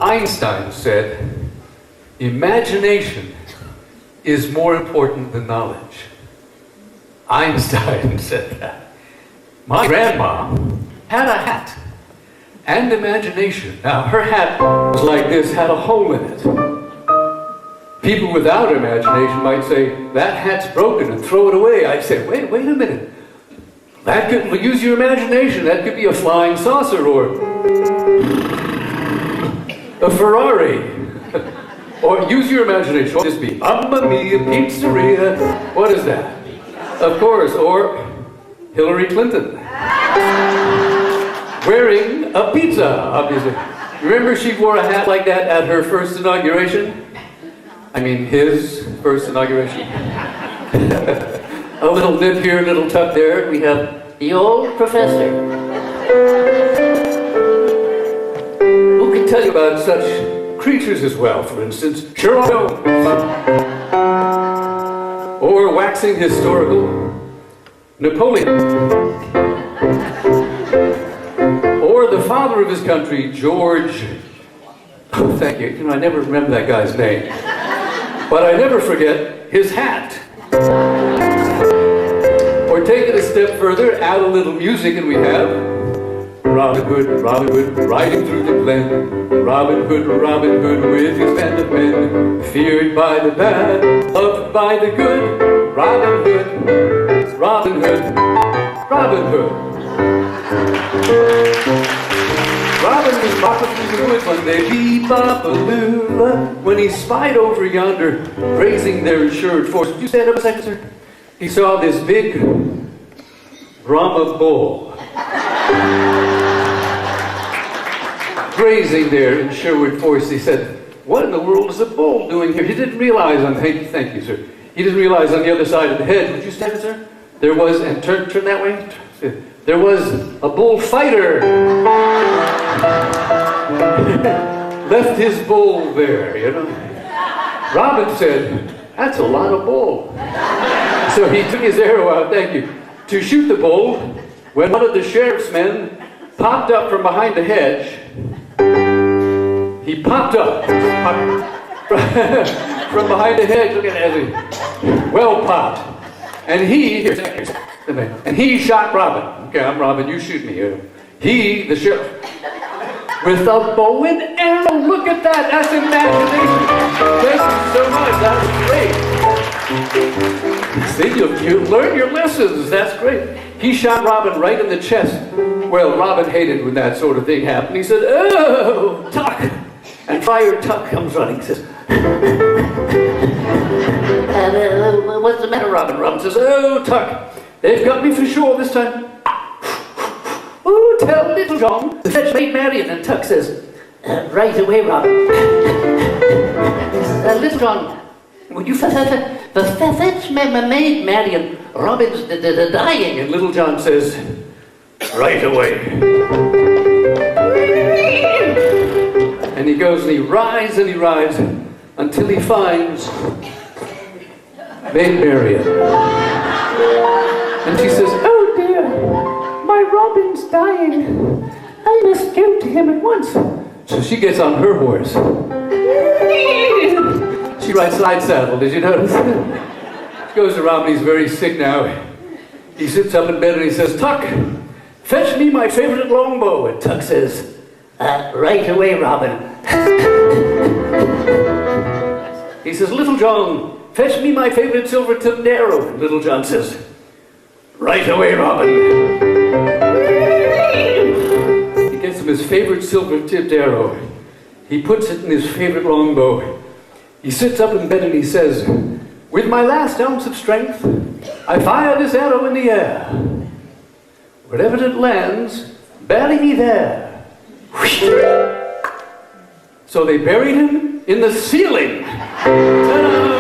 Einstein said, imagination is more important than knowledge. Einstein said that. My grandma had a hat and imagination. Now, her hat was like this, had a hole in it. People without imagination might say, that hat's broken, and throw it away. I'd say, wait a minute. That could, use your imagination. That could be a flying saucer or a Ferrari. Or use your imagination. What would this be? Mamma mia, pizzeria. What is that? Of course, or Hillary Clinton. Wearing a pizza, obviously. Remember she wore a hat like that at her first inauguration? I mean, his first inauguration. A little nip here, a little tuck there. We have the old professor. Who can tell you about such creatures as well? For instance, Sherlock Holmes. Or waxing historical, Napoleon. Or the father of his country, George. Oh, thank you. You know, I never remember that guy's name. But I never forget his hat. Or take it a step further, add a little music, and we have Robin Hood, riding through the glen. Robin Hood with his band of men. Feared by the bad, loved by the good. Robin Hood, Robin Hood, Robin Hood. Robin was bopping through the woods one day, bee-bop-a-loo, when he spied over yonder, grazing their insured force. Would you stand up a second, sir? He saw this big Brahma bull grazing their insured force. He said, what in the world is a bull doing here? He didn't realize thank you, sir. He didn't realize on the other side of the hedge, would you stand, sir? There was, and turn that way. There was a bullfighter. Left his bull there, you know. Robin said, that's a lot of bull. So he took his arrow out, thank you, to shoot the bull, when one of the sheriff's men popped up from behind the hedge. He popped up from behind the hedge, look at that, well popped. And he shot Robin. Okay, I'm Robin, you shoot me. He, the sheriff, with a bow and arrow, look at that, that's imagination. Thank you so much, that was great. See, you learn your lessons, that's great. He shot Robin right in the chest. Well, Robin hated when that sort of thing happened. He said, oh, Tuck. And Friar Tuck comes running, he says, what's the matter, Robin? Robin says, oh, Tuck, they've got me for sure this time. Oh, tell Little John to fetch Maid Marian. And Tuck says, right away, Robin. Little John, would you fetch Maid Marian? Robin's dying. And Little John says, right away. And he goes and he rides until he finds Maid Marian. And she says, oh dear, my Robin's dying. I must go to him at once. So she gets on her horse. She rides side saddle, did you notice? She goes to Robin, he's very sick now. He sits up in bed and he says, Tuck, fetch me my favorite longbow. And Tuck says, right away, Robin. He says, Little John, fetch me my favorite silver-tipped arrow. And Little John says, right away, Robin. He gets him his favorite silver-tipped arrow. He puts it in his favorite longbow. He sits up in bed and he says, with my last ounce of strength, I fire this arrow in the air. Wherever it lands, bury me there. So they buried him in the ceiling. Ta-da!